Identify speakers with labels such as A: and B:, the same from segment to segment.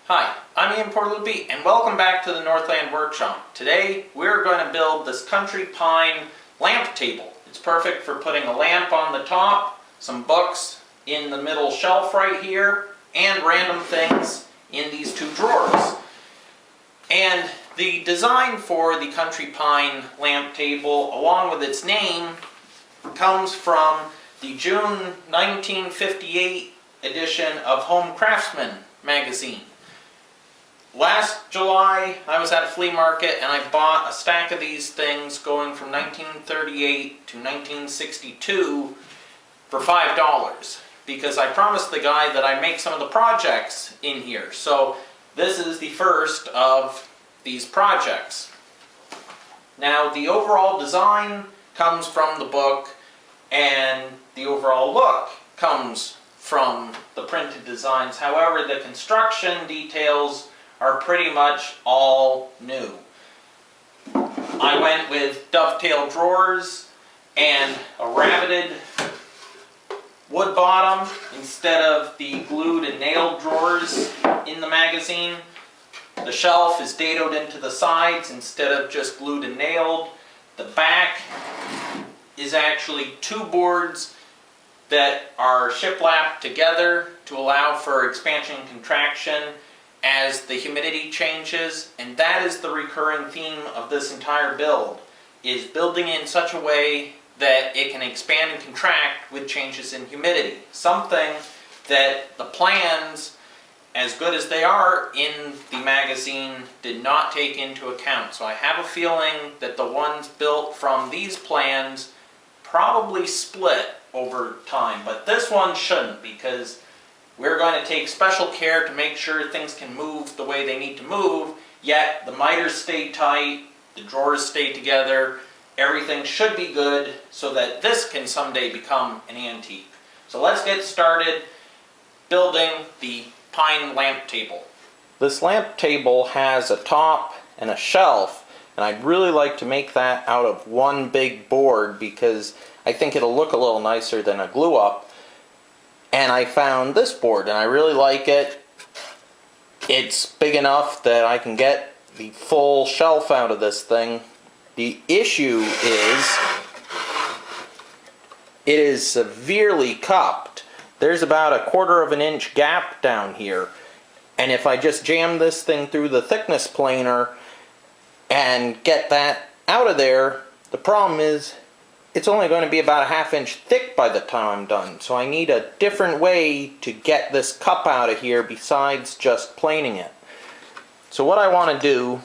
A: Hi, I'm Iain Portalupi and welcome back to the Northland workshop. Today we're going to build this country pine lamp table. It's perfect for putting a lamp on the top, some books in the middle shelf right here, and random things in these two drawers. And the design for the country pine lamp table, along with its name, comes from the June 1958 edition of Home Craftsman magazine. Last July, I was at a flea market and I bought a stack of these things going from 1938 to 1962 for $5 because I promised the guy that I'd make some of the projects in here. So this is the first of these projects. Now the overall design comes from the book and the overall look comes from the printed designs. However, the construction details are pretty much all new. I went with dovetail drawers and a rabbeted wood bottom instead of the glued and nailed drawers in the magazine. The shelf is dadoed into the sides instead of just glued and nailed. The back is actually two boards that are shiplapped together to allow for expansion and contraction as the humidity changes, and that is the recurring theme of this entire build, is building in such a way that it can expand and contract with changes in humidity. Something that the plans, as good as they are in the magazine, did not take into account. So I have a feeling that the ones built from these plans probably split over time, but this one shouldn't, because we're going to take special care to make sure things can move the way they need to move, yet the miters stay tight, the drawers stay together, everything should be good so that this can someday become an antique. So let's get started building the pine lamp table. This lamp table has a top and a shelf, and I'd really like to make that out of one big board because I think it'll look a little nicer than a glue up. And I found this board and I really like it. It's big enough that I can get the full shelf out of this thing. The issue is it is severely cupped. There's about a 1/4 of an inch gap down here, and if I just jam this thing through the thickness planer and get that out of there, the problem is it's only going to be about a 1/2 inch thick by the time I'm done. So I need a different way to get this cup out of here besides just planing it. So what I want to do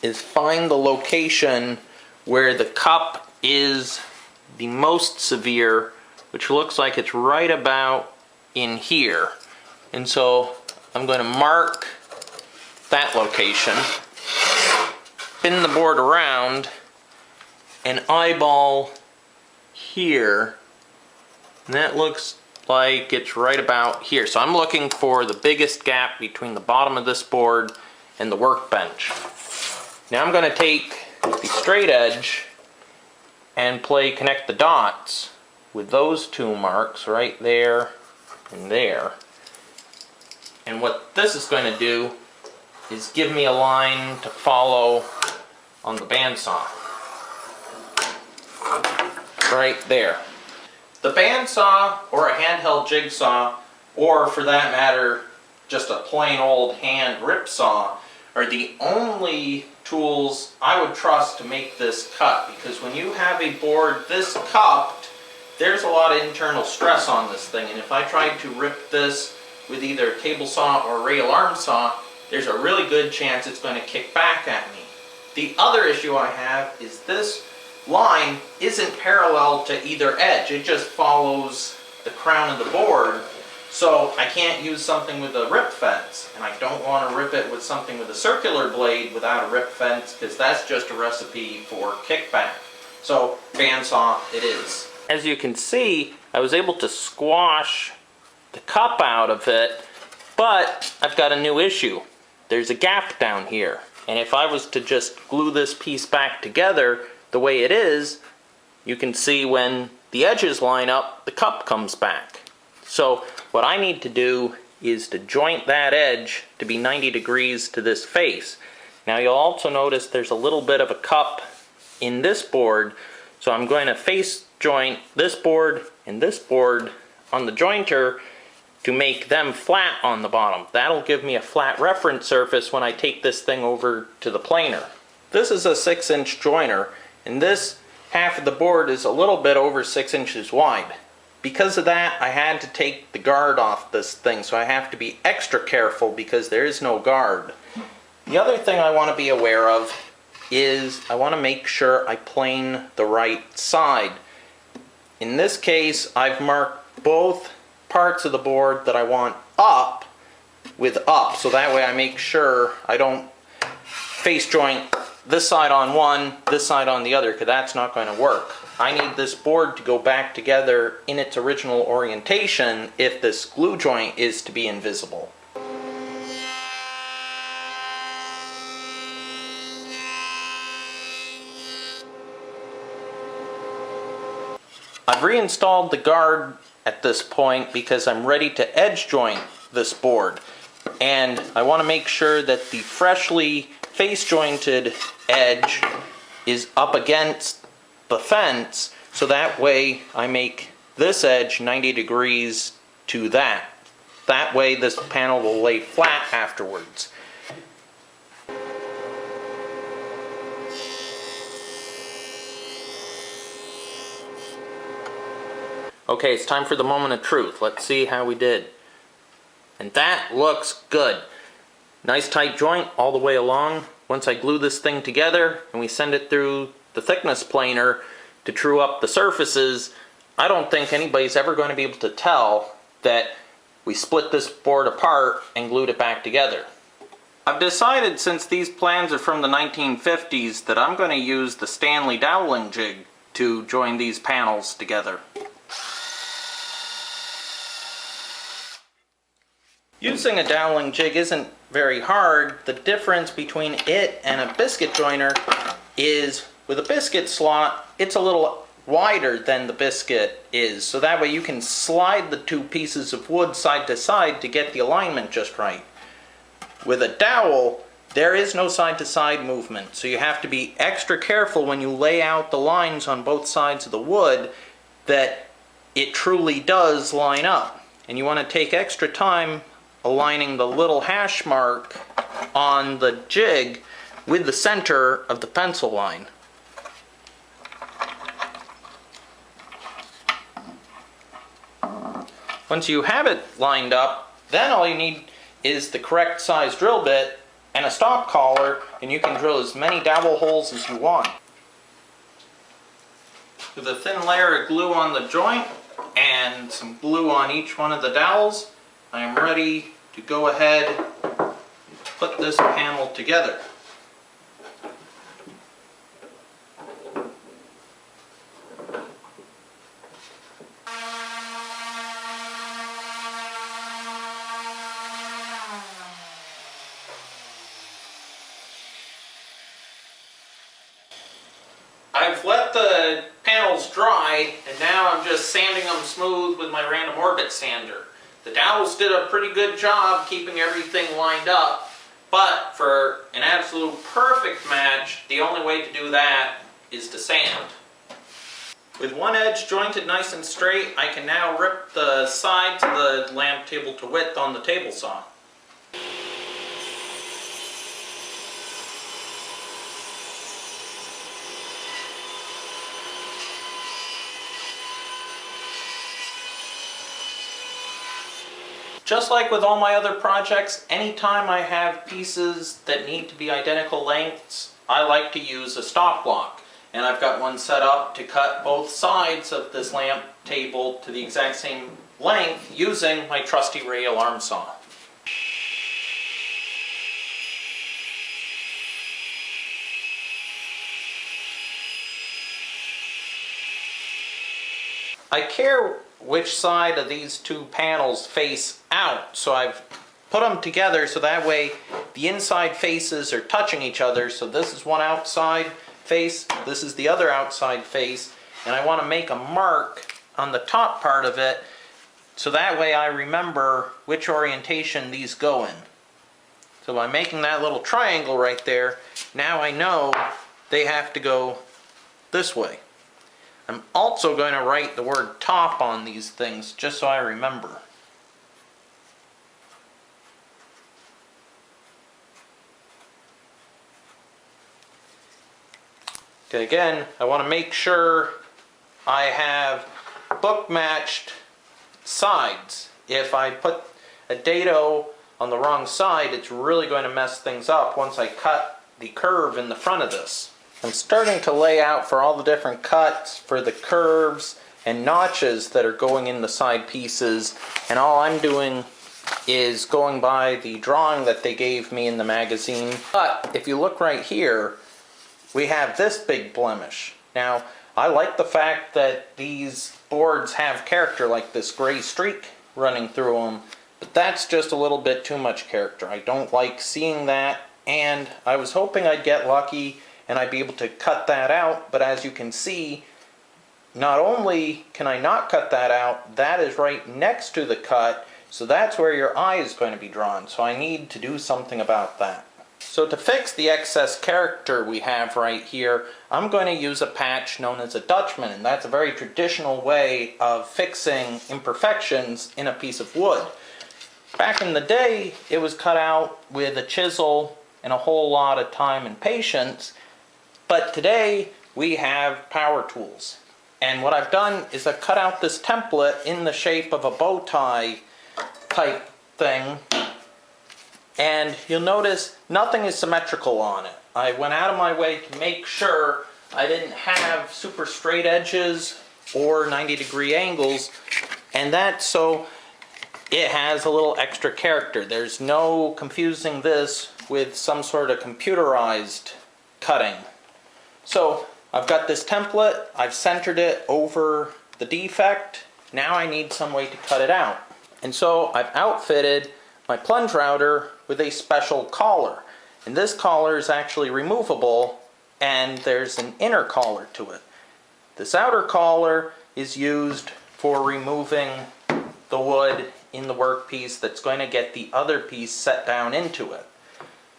A: is find the location where the cup is the most severe, which looks like it's right about in here. And so I'm going to mark that location, spin the board around, and eyeball here, and that looks like it's right about here. So I'm looking for the biggest gap between the bottom of this board and the workbench. Now I'm going to take the straight edge and connect the dots with those two marks right there and there. And what this is going to do is give me a line to follow on the bandsaw. Right there. The bandsaw or a handheld jigsaw, or for that matter just a plain old hand rip saw, are the only tools I would trust to make this cut, because when you have a board this cupped, there's a lot of internal stress on this thing, and if I tried to rip this with either a table saw or a radial arm saw, there's a really good chance it's going to kick back at me. The other issue I have is this line isn't parallel to either edge. It just follows the crown of the board, so I can't use something with a rip fence, and I don't want to rip it with something with a circular blade without a rip fence, because that's just a recipe for kickback. So bandsaw it is. As you can see, I was able to squash the cup out of it, but I've got a new issue. There's a gap down here, and if I was to just glue this piece back together the way it is, you can see when the edges line up, the cup comes back. So what I need to do is to joint that edge to be 90 degrees to this face. Now you'll also notice there's a little bit of a cup in this board, so I'm going to face joint this board and this board on the jointer to make them flat on the bottom. That'll give me a flat reference surface when I take this thing over to the planer. This is a 6-inch joiner, and this half of the board is a little bit over 6 inches wide. Because of that, I had to take the guard off this thing, so I have to be extra careful because there is no guard. The other thing I want to be aware of is I want to make sure I plane the right side. In this case, I've marked both parts of the board that I want up with up, so that way I make sure I don't face joint this side on one, this side on the other, because that's not going to work. I need this board to go back together in its original orientation if this glue joint is to be invisible. I've reinstalled the guard at this point because I'm ready to edge joint this board, and I want to make sure that the freshly face jointed edge is up against the fence, so that way I make this edge 90 degrees to that. That way this panel will lay flat afterwards. Okay, it's time for the moment of truth. Let's see how we did. And that looks good. Nice tight joint all the way along. Once I glue this thing together and we send it through the thickness planer to true up the surfaces, I don't think anybody's ever going to be able to tell that we split this board apart and glued it back together. I've decided, since these plans are from the 1950s, that I'm going to use the Stanley doweling jig to join these panels together. Using a doweling jig isn't very hard. The difference between it and a biscuit joiner is with a biscuit slot, it's a little wider than the biscuit is, so that way you can slide the two pieces of wood side to side to get the alignment just right. With a dowel, there is no side to side movement, so you have to be extra careful when you lay out the lines on both sides of the wood that it truly does line up. And you want to take extra time aligning the little hash mark on the jig with the center of the pencil line. Once you have it lined up, then all you need is the correct size drill bit and a stop collar, and you can drill as many dowel holes as you want. With a thin layer of glue on the joint and some glue on each one of the dowels, I am ready to go ahead and put this panel together. I've let the panels dry, and now I'm just sanding them smooth with my random orbit sander. The dowels did a pretty good job keeping everything lined up, but for an absolute perfect match, the only way to do that is to sand. With one edge jointed nice and straight, I can now rip the sides of the lamp table to width on the table saw. Just like with all my other projects, anytime I have pieces that need to be identical lengths, I like to use a stop block. And I've got one set up to cut both sides of this lamp table to the exact same length using my trusty Ray alarm saw. I care which side of these two panels face out, so I've put them together so that way the inside faces are touching each other. So this is one outside face, this is the other outside face, and I want to make a mark on the top part of it so that way I remember which orientation these go in. So by making that little triangle right there, now I know they have to go this way. I'm also going to write the word top on these things just so I remember. Okay, again, I want to make sure I have book matched sides. If I put a dado on the wrong side, it's really going to mess things up once I cut the curve in the front of this. I'm starting to lay out for all the different cuts for the curves and notches that are going in the side pieces, and all I'm doing is going by the drawing that they gave me in the magazine. But if you look right here, we have this big blemish. Now, I like the fact that these boards have character, like this gray streak running through them, but that's just a little bit too much character. I don't like seeing that, and I was hoping I'd get lucky and I'd be able to cut that out, but as you can see, not only can I not cut that out, that is right next to the cut, so that's where your eye is going to be drawn, so I need to do something about that. So to fix the excess character we have right here, I'm going to use a patch known as a dutchman, and that's a very traditional way of fixing imperfections in a piece of wood. Back in the day, it was cut out with a chisel and a whole lot of time and patience, but today we have power tools. And what I've done is I've cut out this template in the shape of a bow tie type thing, and you'll notice nothing is symmetrical on it. I went out of my way to make sure I didn't have super straight edges or 90-degree angles, and that's so it has a little extra character. There's no confusing this with some sort of computerized cutting. So I've got this template, I've centered it over the defect, now I need some way to cut it out. And so I've outfitted my plunge router with a special collar. And this collar is actually removable, and there's an inner collar to it. This outer collar is used for removing the wood in the workpiece that's going to get the other piece set down into it.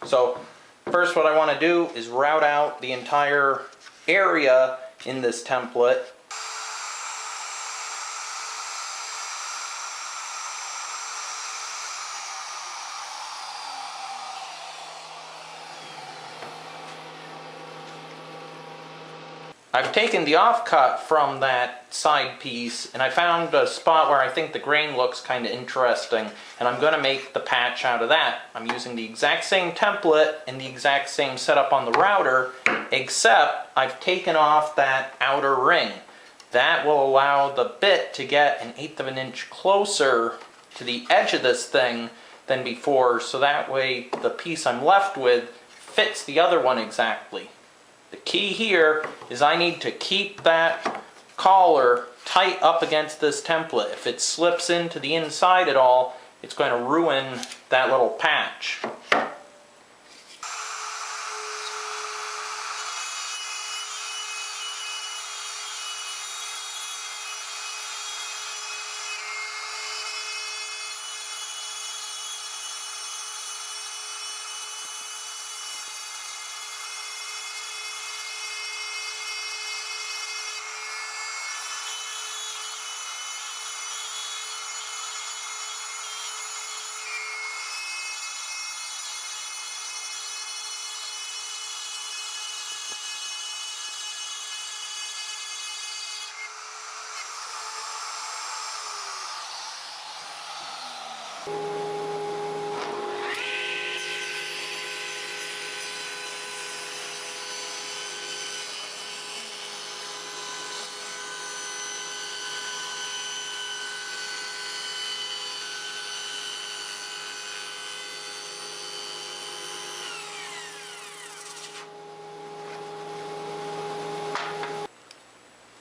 A: So first what I want to do is route out the entire area in this template. I've taken the offcut from that side piece, and I found a spot where I think the grain looks kind of interesting, and I'm going to make the patch out of that. I'm using the exact same template and the exact same setup on the router, except I've taken off that outer ring. That will allow the bit to get 1/8 of an inch closer to the edge of this thing than before, so that way the piece I'm left with fits the other one exactly. The key here is I need to keep that collar tight up against this template. If it slips into the inside at all, it's going to ruin that little patch.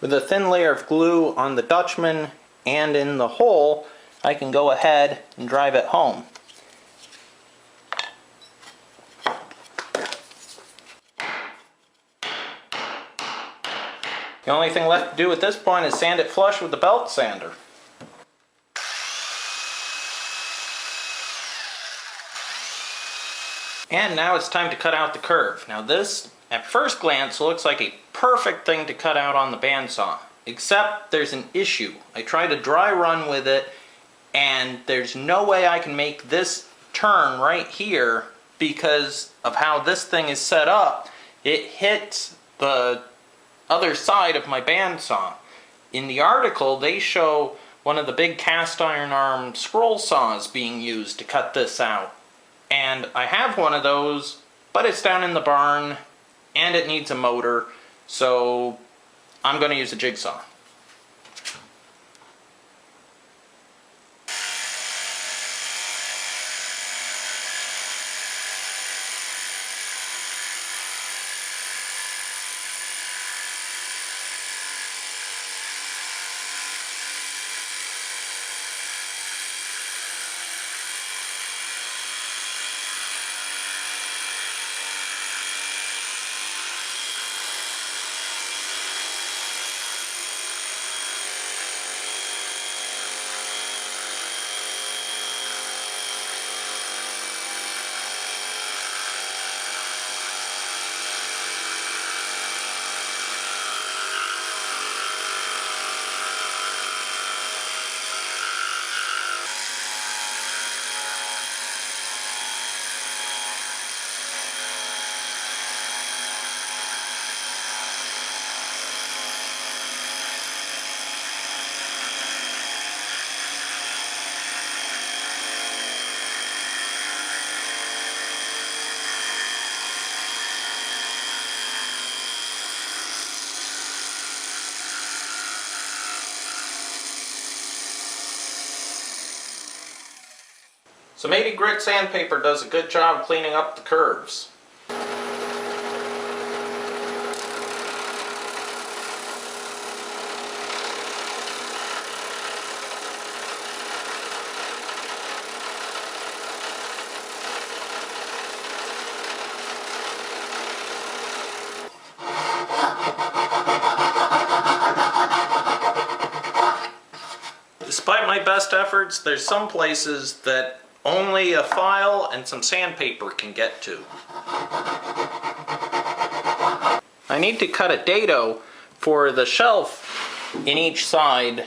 A: With a thin layer of glue on the dutchman and in the hole, I can go ahead and drive it home. The only thing left to do at this point is sand it flush with the belt sander. And now it's time to cut out the curve. Now this, at first glance, looks like a perfect thing to cut out on the bandsaw. Except there's an issue. I tried a dry run with it, and there's no way I can make this turn right here because of how this thing is set up. It hits the other side of my bandsaw. In the article, they show one of the big cast iron arm scroll saws being used to cut this out. And I have one of those, but it's down in the barn and it needs a motor, so I'm going to use a jigsaw. So maybe grit sandpaper does a good job cleaning up the curves. Despite my best efforts, there's some places that only a file and some sandpaper can get to. I need to cut a dado for the shelf in each side,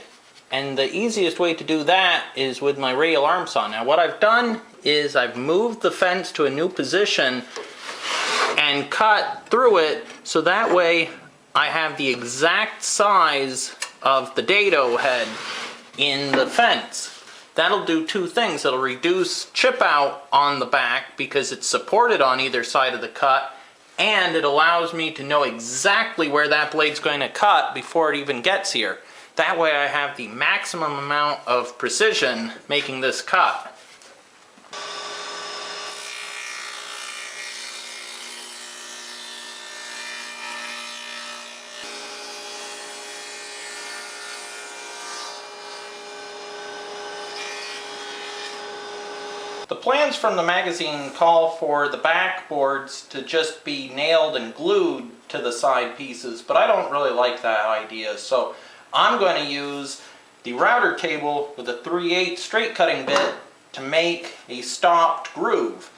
A: and the easiest way to do that is with my radial arm saw. Now what I've done is I've moved the fence to a new position and cut through it so that way I have the exact size of the dado head in the fence. That'll do two things. It'll reduce chip out on the back because it's supported on either side of the cut, and it allows me to know exactly where that blade's going to cut before it even gets here. That way I have the maximum amount of precision making this cut. The plans from the magazine call for the backboards to just be nailed and glued to the side pieces, but I don't really like that idea, so I'm going to use the router table with a 3/8 straight cutting bit to make a stopped groove.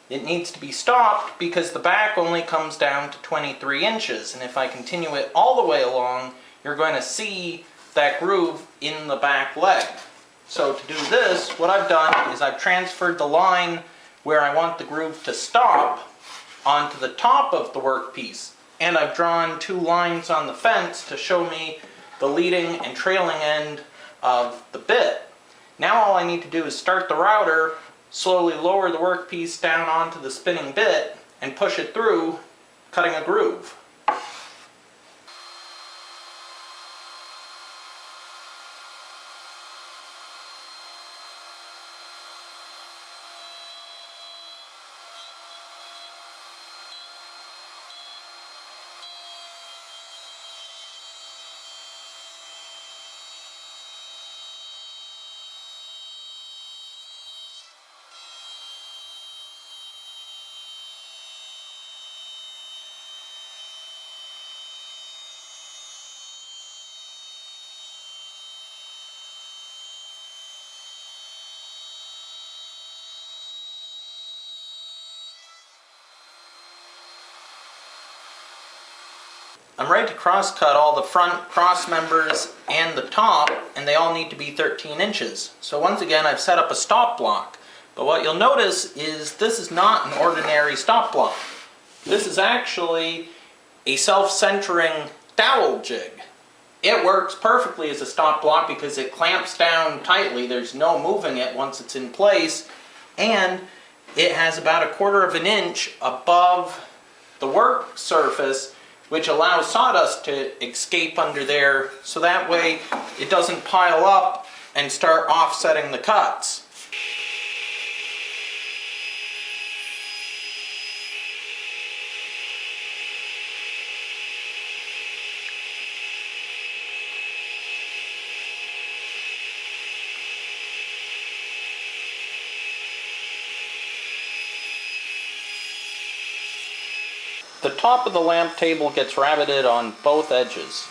A: It needs to be stopped because the back only comes down to 23 inches, and if I continue it all the way along, you're going to see that groove in the back leg. So to do this, what I've done is I've transferred the line where I want the groove to stop onto the top of the workpiece. And I've drawn two lines on the fence to show me the leading and trailing end of the bit. Now all I need to do is start the router, slowly lower the workpiece down onto the spinning bit, and push it through, cutting a groove. I'm ready to cross cut all the front cross members and the top, and they all need to be 13 inches. So once again, I've set up a stop block. But what you'll notice is this is not an ordinary stop block. This is actually a self-centering dowel jig. It works perfectly as a stop block because it clamps down tightly. There's no moving it once it's in place. And it has about 1/4 inch above the work surface, which allows sawdust to escape under there, so that way it doesn't pile up and start offsetting the cuts. The top of the lamp table gets rabbeted on both edges.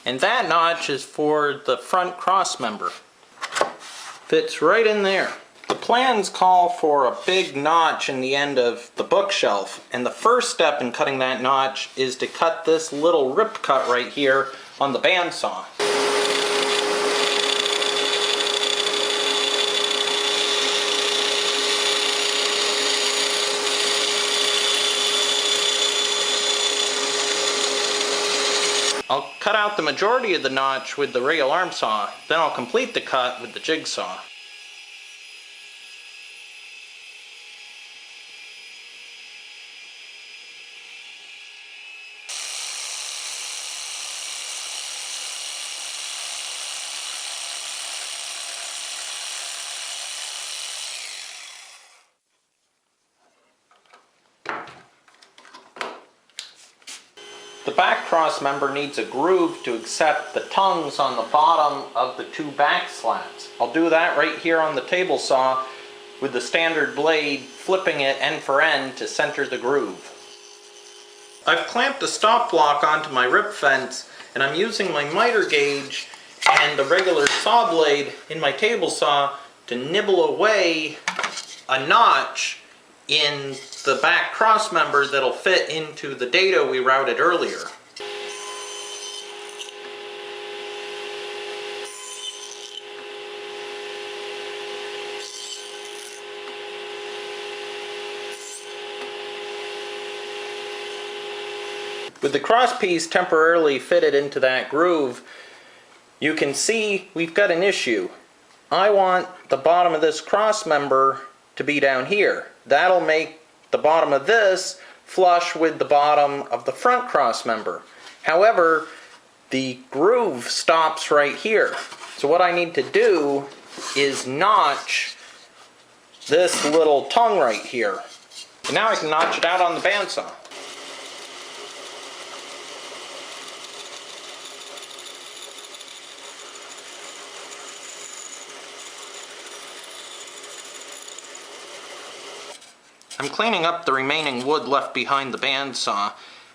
A: And that notch is for the front cross member. Fits right in there. The plans call for a big notch in the end of the bookshelf, and the first step in cutting that notch is to cut this little rip cut right here on the bandsaw. I'll cut out the majority of the notch with the rail arm saw, then I'll complete the cut with the jigsaw. The back cross member needs a groove to accept the tongues on the bottom of the 2 back slats. I'll do that right here on the table saw with the standard blade, flipping it end for end to center the groove. I've clamped a stop block onto my rip fence, and I'm using my miter gauge and the regular saw blade in my table saw to nibble away a notch in the back cross member that'll fit into the dado we routed earlier. With the cross piece temporarily fitted into that groove, you can see we've got an issue. I want the bottom of this cross member to be down here. That'll make the bottom of this flush with the bottom of the front cross member. However, the groove stops right here. So what I need to do is notch this little tongue right here. And now I can notch it out on the bandsaw. I'm cleaning up the remaining wood left behind the bandsaw,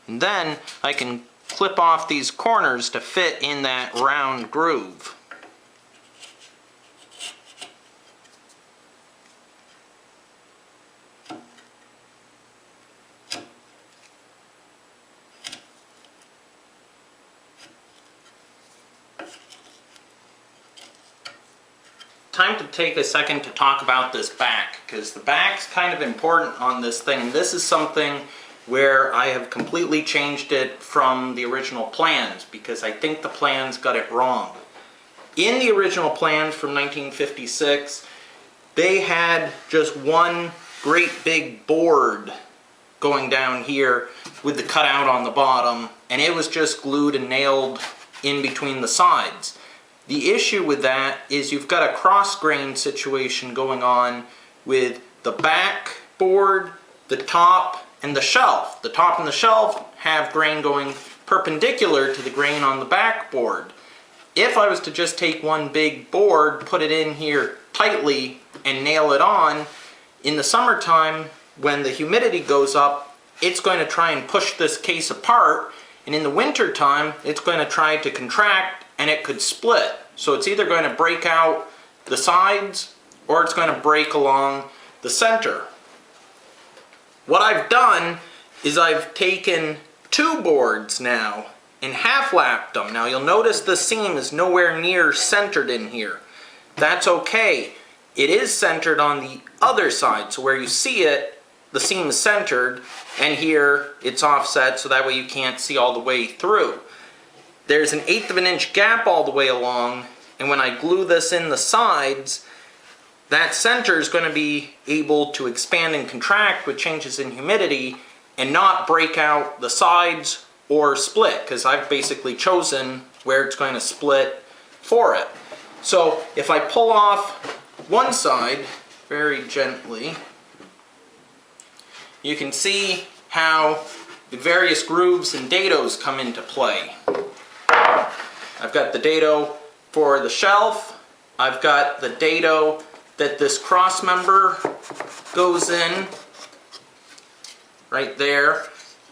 A: and then I can clip off these corners to fit in that round groove. Time to take a second to talk about this back, because the back's kind of important on this thing, and this is something where I have completely changed it from the original plans, because I think the plans got it wrong. In the original plans from 1956, they had just one great big board going down here with the cutout on the bottom, and it was just glued and nailed in between the sides. The issue with that is you've got a cross grain situation going on with the back board, the top, and the shelf. The top and the shelf have grain going perpendicular to the grain on the back board. If I was to just take one big board, put it in here tightly, and nail it on, in the summertime, when the humidity goes up, it's going to try and push this case apart, And in the winter time, it's going to try to contract and it could split. So it's either going to break out the sides or it's going to break along the center. What I've done is I've taken 2 boards now and half-lapped them. Now you'll notice the seam is nowhere near centered in here. That's okay. It is centered on the other side, so where you see it, the seam is centered, and here it's offset so that way you can't see all the way through. There's an 1/8 of an inch gap all the way along, and when I glue this in the sides, that center is going to be able to expand and contract with changes in humidity and not break out the sides or split, because I've basically chosen where it's going to split for it. So if I pull off one side very gently, you can see how the various grooves and dados come into play. I've got the dado for the shelf, I've got the dado that this cross member goes in right there.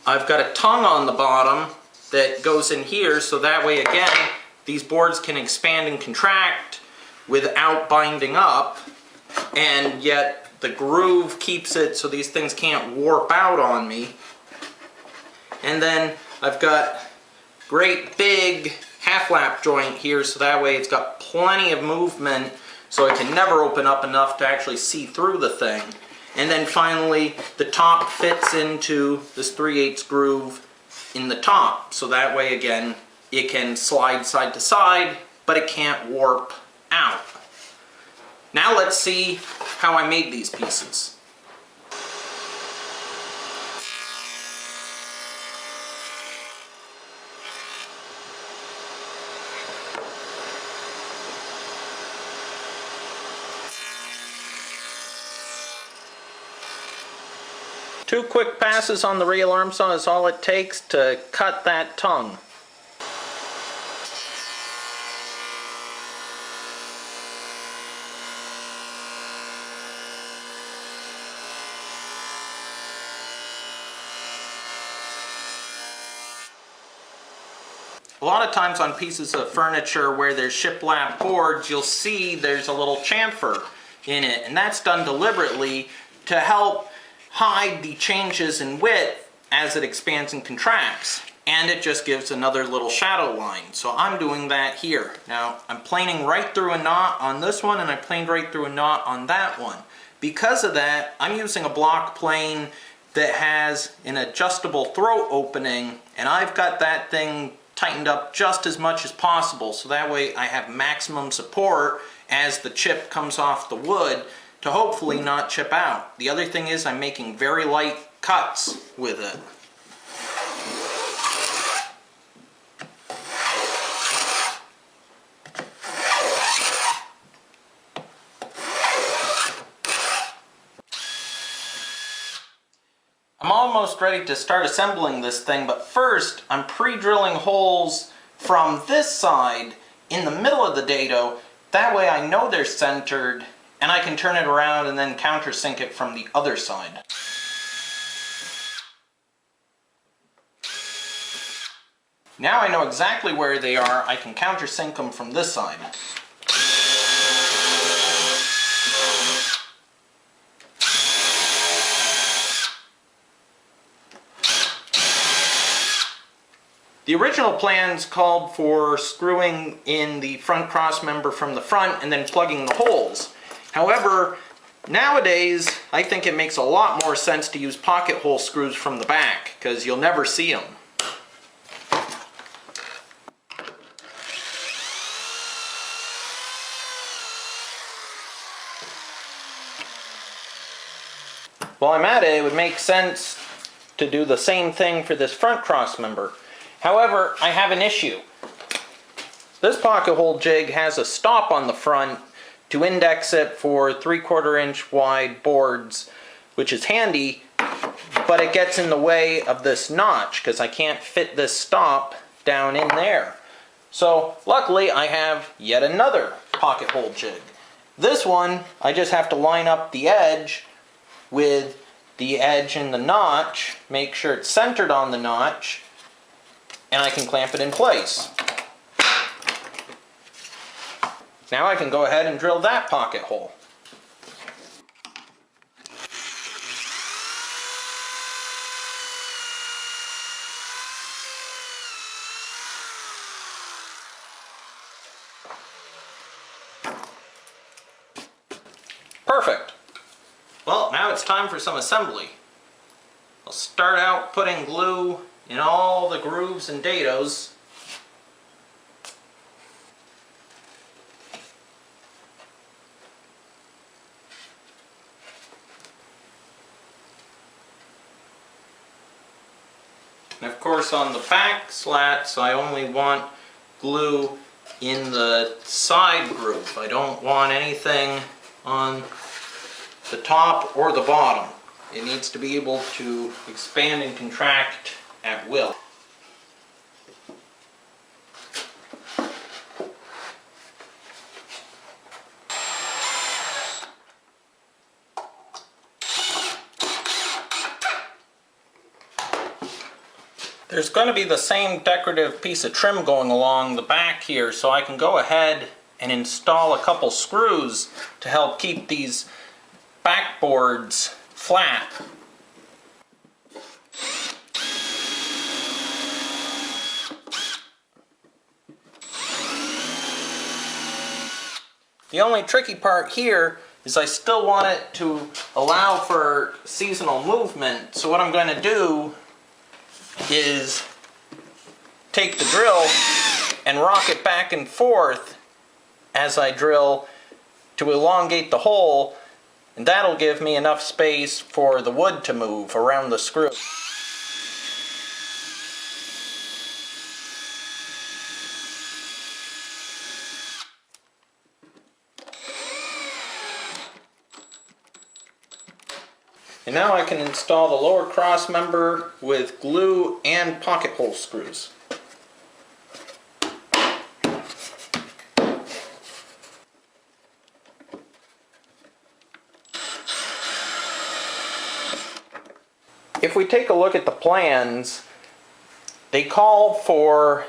A: I've got a tongue on the bottom that goes in here, so that way again these boards can expand and contract without binding up, and yet the groove keeps it so these things can't warp out on me. And then I've got great big half-lap joint here, so that way it's got plenty of movement so it can never open up enough to actually see through the thing. And then finally the top fits into this 3/8 groove in the top, so that way again it can slide side to side but it can't warp out. Now let's see how I made these pieces. Two quick passes on the real arm saw is all it takes to cut that tongue. A lot of times on pieces of furniture where there's shiplap boards, you'll see there's a little chamfer in it, and that's done deliberately to help hide the changes in width as it expands and contracts, and it just gives another little shadow line. So I'm doing that here. Now I'm planing right through a knot on this one, and I planed right through a knot on that one. Because of that, I'm using a block plane that has an adjustable throat opening, and I've got that thing tightened up just as much as possible, so that way I have maximum support as the chip comes off the wood to hopefully not chip out. The other thing is I'm making very light cuts with it. I'm almost ready to start assembling this thing, but first I'm pre-drilling holes from this side in the middle of the dado. That way I know they're centered and I can turn it around and then countersink it from the other side. Now I know exactly where they are, I can countersink them from this side. The original plans called for screwing in the front cross member from the front and then plugging the holes. However, nowadays I think it makes a lot more sense to use pocket hole screws from the back, because you'll never see them. While I'm at it, it would make sense to do the same thing for this front cross member. However, I have an issue. This pocket hole jig has a stop on the front to index it for 3/4 inch wide boards, which is handy, but it gets in the way of this notch because I can't fit this stop down in there. So luckily I have yet another pocket hole jig. This one, I just have to line up the edge with the edge in the notch, make sure it's centered on the notch, and I can clamp it in place. Now I can go ahead and drill that pocket hole. Perfect. Well, now it's time for some assembly. I'll start out putting glue in all the grooves and dados. And of course on the back slats I only want glue in the side groove. I don't want anything on the top or the bottom. It needs to be able to expand and contract at will. There's going to be the same decorative piece of trim going along the back here, so I can go ahead and install a couple screws to help keep these backboards flat. The only tricky part here is I still want it to allow for seasonal movement, so what I'm going to do is take the drill and rock it back and forth as I drill to elongate the hole, and that'll give me enough space for the wood to move around the screw. And now I can install the lower cross member with glue and pocket hole screws. If we take a look at the plans, they call for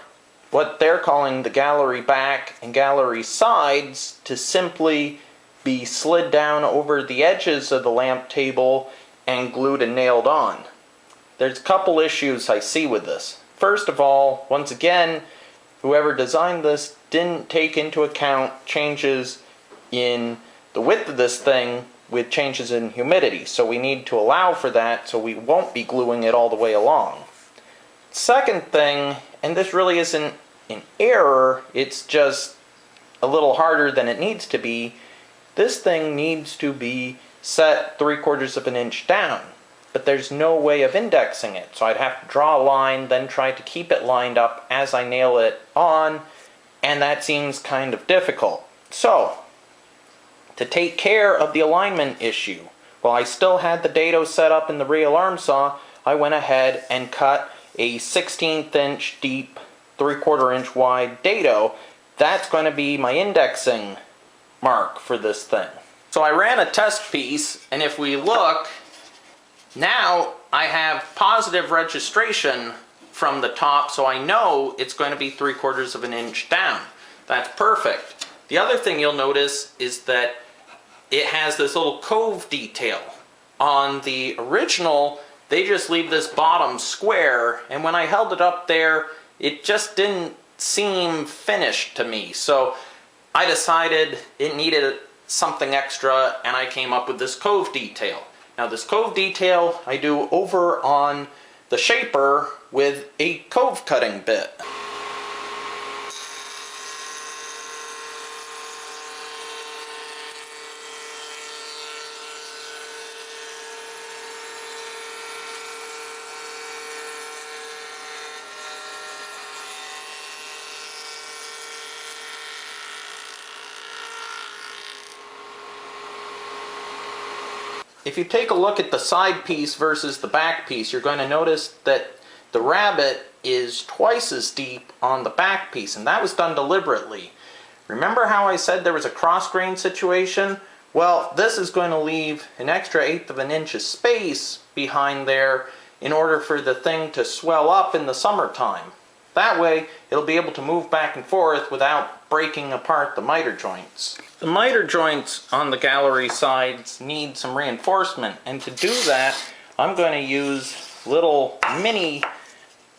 A: what they're calling the gallery back and gallery sides to simply be slid down over the edges of the lamp table and glued and nailed on. There's a couple issues I see with this. First of all, once again, whoever designed this didn't take into account changes in the width of this thing with changes in humidity, so we need to allow for that so we won't be gluing it all the way along. Second thing, and this really isn't an error, it's just a little harder than it needs to be, this thing needs to be set 3/4 of an inch down, but there's no way of indexing it, so I'd have to draw a line, then try to keep it lined up as I nail it on, and that seems kind of difficult. So, to take care of the alignment issue, while I still had the dado set up in the real arm saw, I went ahead and cut a 1/16 inch deep, 3/4 inch wide dado. That's going to be my indexing mark for this thing. So I ran a test piece, and if we look, now I have positive registration from the top, so I know it's going to be 3/4 of an inch down. That's perfect. The other thing you'll notice is that it has this little cove detail. On the original, they just leave this bottom square, and when I held it up there, it just didn't seem finished to me. So I decided it needed something extra, and I came up with this cove detail. Now this cove detail I do over on the shaper with a cove cutting bit. If you take a look at the side piece versus the back piece, you're going to notice that the rabbet is twice as deep on the back piece, and that was done deliberately. Remember how I said there was a cross grain situation? Well, this is going to leave an extra 1/8 of an inch of space behind there in order for the thing to swell up in the summertime. That way, it'll be able to move back and forth without breaking apart the miter joints. The miter joints on the gallery sides need some reinforcement, and to do that, I'm going to use little mini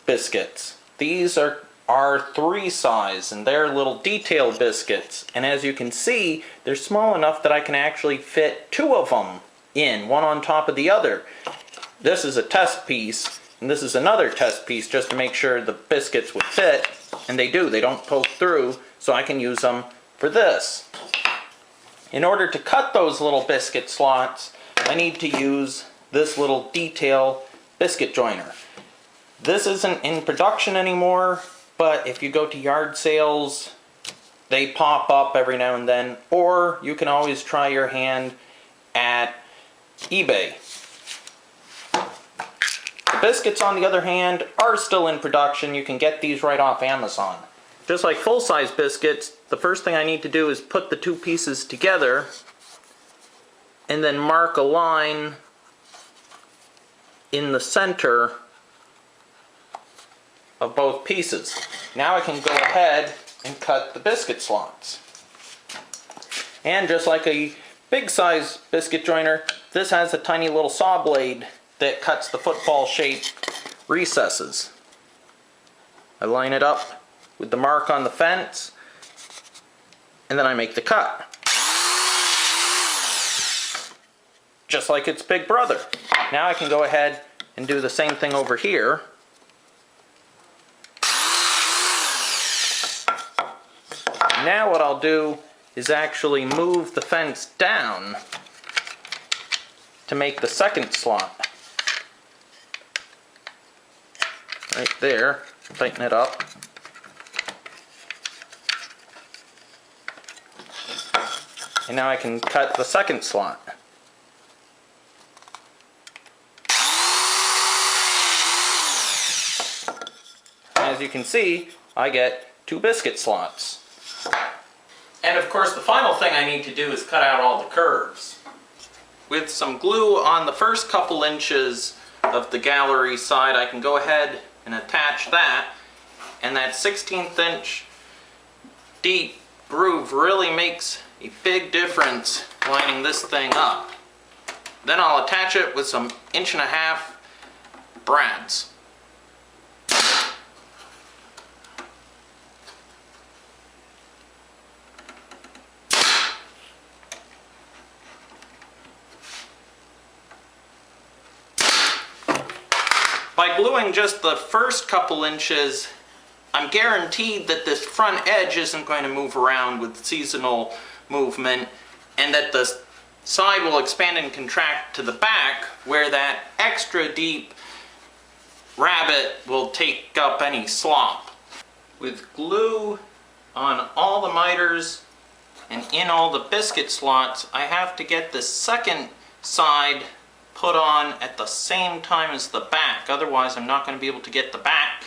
A: biscuits. These are 3 size, and they're little detail biscuits. And as you can see, they're small enough that I can actually fit 2 of them in, one on top of the other. This is a test piece, and this is another test piece just to make sure the biscuits would fit, and they do. They don't poke through, so I can use them for this. In order to cut those little biscuit slots, I need to use this little detail biscuit joiner. This isn't in production anymore, but if you go to yard sales, they pop up every now and then, or you can always try your hand at eBay. The biscuits, on the other hand, are still in production. You can get these right off Amazon. Just like full-size biscuits, the first thing I need to do is put the 2 pieces together and then mark a line in the center of both pieces. Now I can go ahead and cut the biscuit slots. And just like a big size biscuit joiner, this has a tiny little saw blade that cuts the football shaped recesses. I line it up with the mark on the fence, and then I make the cut. Just like its big brother. Now I can go ahead and do the same thing over here. Now what I'll do is actually move the fence down to make the second slot. Right there, tighten it up. And now I can cut the second slot. As you can see, I get 2 biscuit slots. And of course, the final thing I need to do is cut out all the curves. With some glue on the first couple inches of the gallery side, I can go ahead and attach that, and that 1/16 inch deep groove really makes a big difference lining this thing up. Then I'll attach it with some 1.5" brads. By gluing just the first couple inches, I'm guaranteed that this front edge isn't going to move around with seasonal movement, and that the side will expand and contract to the back, where that extra deep rabbet will take up any slop. With glue on all the miters and in all the biscuit slots, I have to get the second side put on at the same time as the back. Otherwise, I'm not going to be able to get the back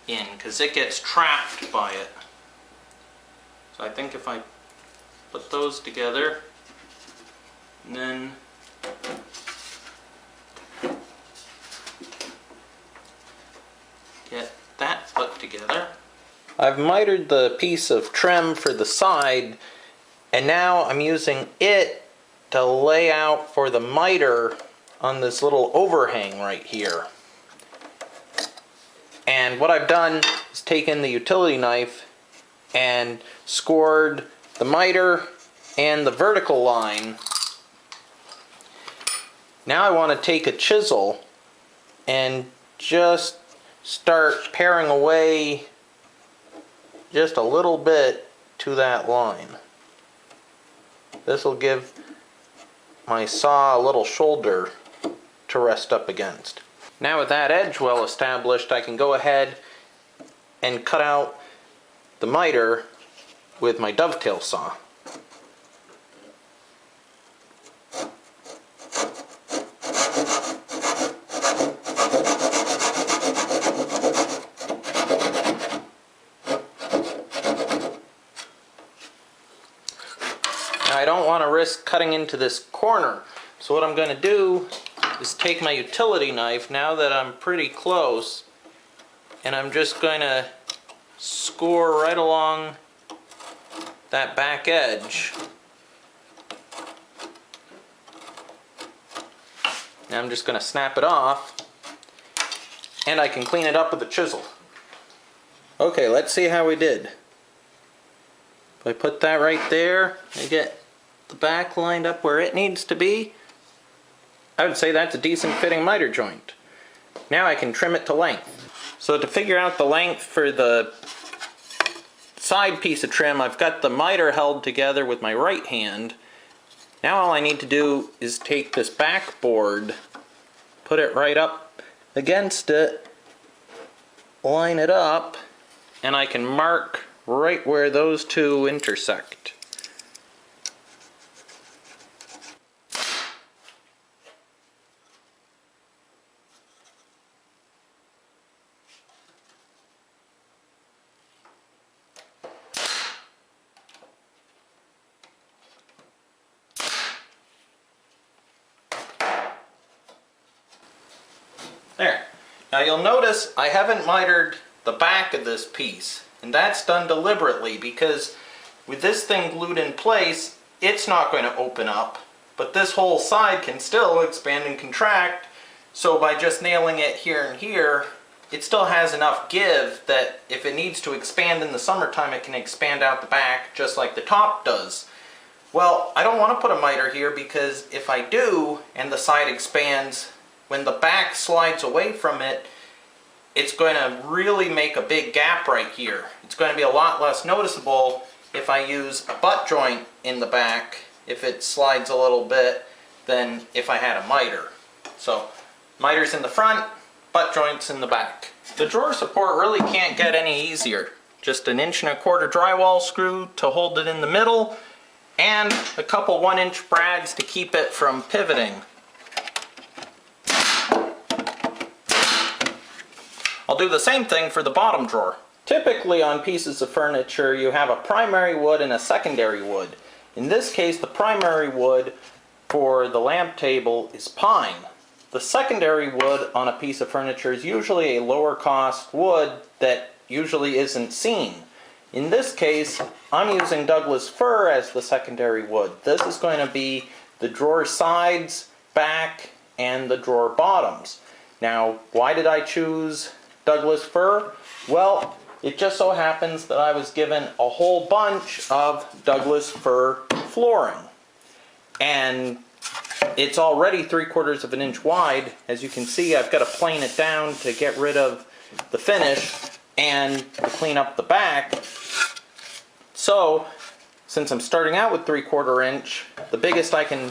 A: in because it gets trapped by it. So I think if I put those together and then get that put together. I've mitered the piece of trim for the side, and now I'm using it to lay out for the miter on this little overhang right here. And what I've done is taken the utility knife and scored the miter and the vertical line. Now I want to take a chisel and just start paring away just a little bit to that line. This will give my saw a little shoulder to rest up against. Now with that edge well established, I can go ahead and cut out the miter with my dovetail saw. Now I don't want to risk cutting into this corner, so what I'm going to do is take my utility knife, now that I'm pretty close, and I'm just going to score right along that back edge. Now I'm just going to snap it off, and I can clean it up with a chisel. Okay, let's see how we did. If I put that right there, I get the back lined up where it needs to be. I would say that's a decent fitting miter joint. Now I can trim it to length. So to figure out the length for the side piece of trim, I've got the miter held together with my right hand. Now all I need to do is take this backboard, put it right up against it, line it up, and I can mark right where those two intersect. There. Now you'll notice I haven't mitered the back of this piece, and that's done deliberately because with this thing glued in place, it's not going to open up, but this whole side can still expand and contract, so by just nailing it here and here, it still has enough give that if it needs to expand in the summertime, it can expand out the back just like the top does. Well, I don't want to put a miter here because if I do and the side expands, when the back slides away from it, it's going to really make a big gap right here. It's going to be a lot less noticeable if I use a butt joint in the back, if it slides a little bit, than if I had a miter. So, miters in the front, butt joints in the back. The drawer support really can't get any easier. Just an 1¼ inch drywall screw to hold it in the middle, and a couple 1-inch brads to keep it from pivoting. I'll do the same thing for the bottom drawer. Typically on pieces of furniture you have a primary wood and a secondary wood. In this case the primary wood for the lamp table is pine. The secondary wood on a piece of furniture is usually a lower cost wood that usually isn't seen. In this case I'm using Douglas fir as the secondary wood. This is going to be the drawer sides, back, and the drawer bottoms. Now why did I choose Douglas fir? Well, it just so happens that I was given a whole bunch of Douglas fir flooring, and it's already 3/4 inch wide. As you can see, I've got to plane it down to get rid of the finish and to clean up the back. So since I'm starting out with 3/4 inch, the biggest I can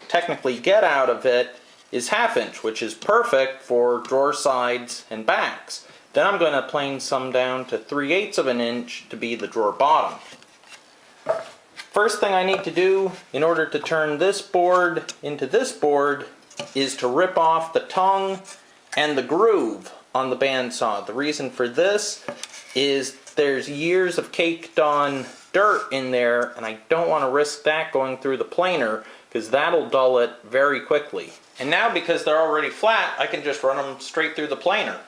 A: technically get out of it is 1/2 inch, which is perfect for drawer sides and backs. Then I'm going to plane some down to 3/8 inch to be the drawer bottom. First thing I need to do in order to turn this board into this board is to rip off the tongue and the groove on the bandsaw. The reason for this is there's years of caked on dirt in there, and I don't want to risk that going through the planer because that'll dull it very quickly. And now because they're already flat, I can just run them straight through the planer.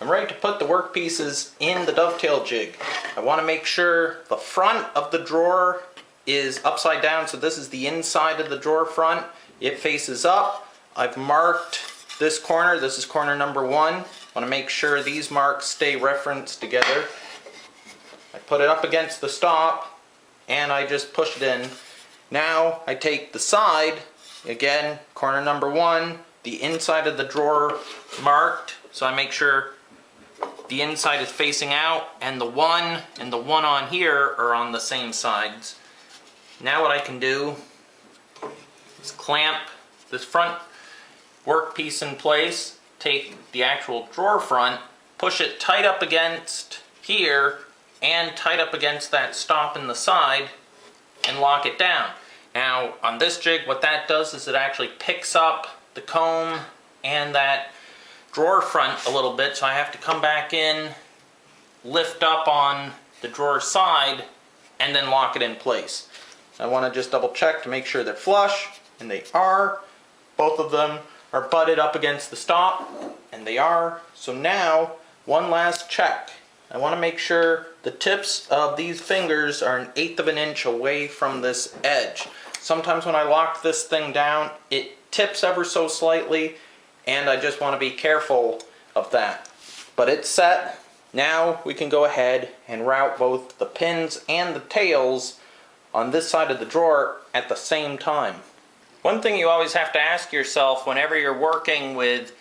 A: I'm ready to put the work pieces in the dovetail jig. I want to make sure the front of the drawer is upside down, so this is the inside of the drawer front. It faces up. I've marked this corner. This is corner number 1. I want to make sure these marks stay referenced together. I put it up against the stop and I just push it in. Now I take the side, again, corner number 1, the inside of the drawer marked, so I make sure the inside is facing out, and the one on here are on the same sides. Now what I can do is clamp this front workpiece in place, take the actual drawer front, push it tight up against here and tight up against that stop in the side, and lock it down. Now on this jig what that does is it actually picks up the comb and that drawer front a little bit, so I have to come back in, lift up on the drawer side, and then lock it in place. I want to just double check to make sure they're flush, and they are. Both of them are butted up against the stop, and they are. So now, one last check. I want to make sure the tips of these fingers are 1/8 of an inch away from this edge. Sometimes when I lock this thing down, it tips ever so slightly, and I just want to be careful of that. But it's set. Now we can go ahead and route both the pins and the tails on this side of the drawer at the same time. One thing you always have to ask yourself whenever you're working with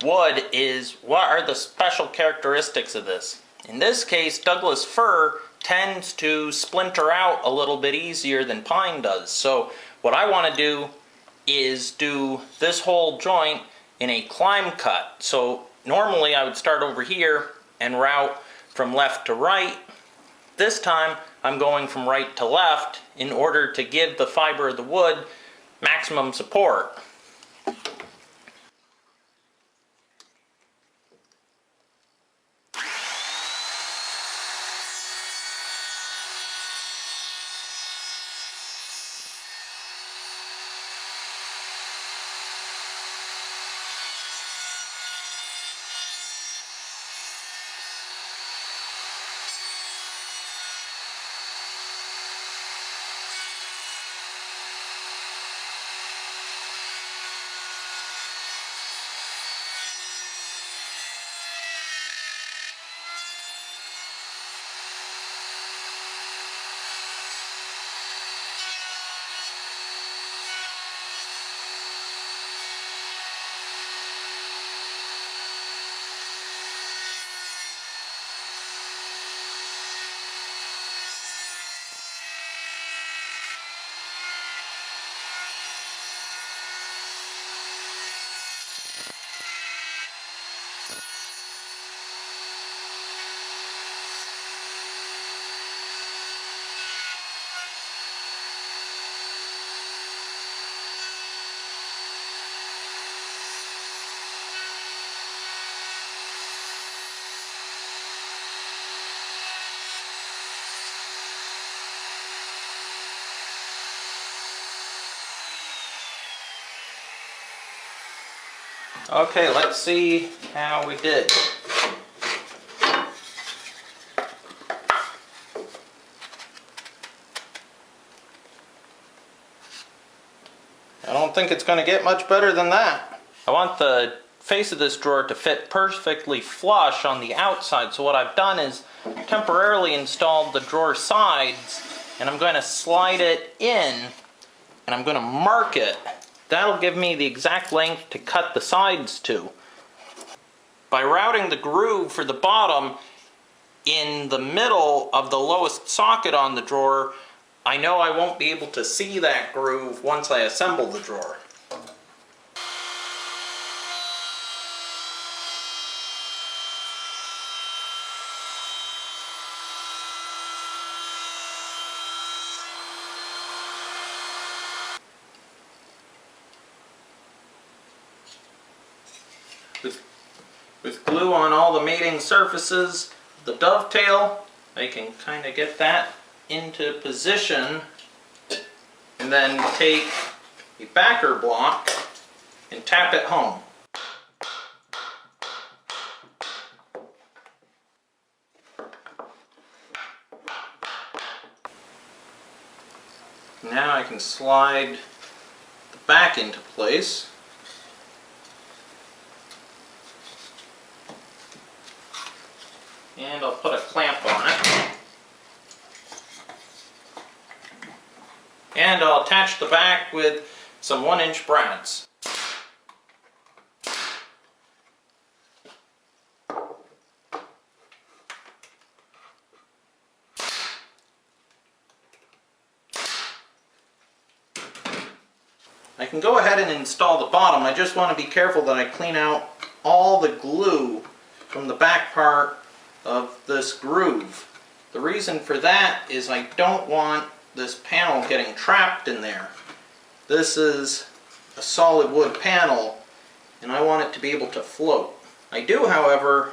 A: wood is, what are the special characteristics of this? In this case, Douglas fir tends to splinter out a little bit easier than pine does. So what I want to do is do this whole joint in a climb cut. So normally I would start over here and route from left to right. This time I'm going from right to left in order to give the fiber of the wood maximum support. Okay, let's see how we did. I don't think it's going to get much better than that. I want the face of this drawer to fit perfectly flush on the outside, so what I've done is temporarily installed the drawer sides, and I'm going to slide it in, and I'm going to mark it. That'll give me the exact length to cut the sides to. By routing the groove for the bottom in the middle of the lowest socket on the drawer, I know I won't be able to see that groove once I assemble the drawer. With glue on all the mating surfaces, the dovetail, I can kind of get that into position, and then take a backer block and tap it home. Now I can slide the back into place. And I'll put a clamp on it. And I'll attach the back with some 1-inch brads. I can go ahead and install the bottom. I just want to be careful that I clean out all the glue from the back part of this groove. The reason for that is I don't want this panel getting trapped in there. This is a solid wood panel and I want it to be able to float. I do, however,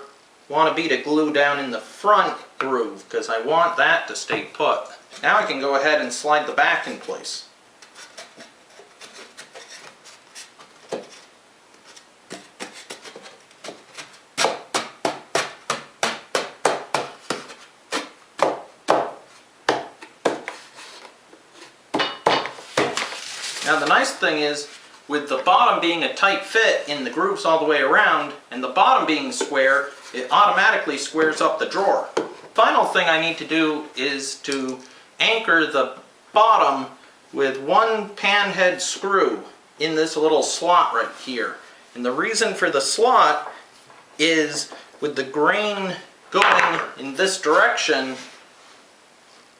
A: want a bead of glue down in the front groove because I want that to stay put. Now I can go ahead and slide the back in place. Now the nice thing is, with the bottom being a tight fit in the grooves all the way around, and the bottom being square, it automatically squares up the drawer. Final thing I need to do is to anchor the bottom with one pan head screw in this little slot right here. And the reason for the slot is with the grain going in this direction,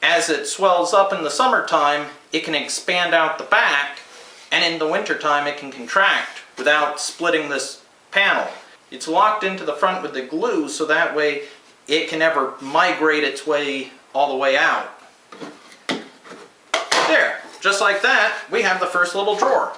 A: as it swells up in the summertime, it can expand out the back, and in the wintertime it can contract without splitting this panel. It's locked into the front with the glue so that way it can never migrate its way all the way out. There, just like that, we have the first little drawer.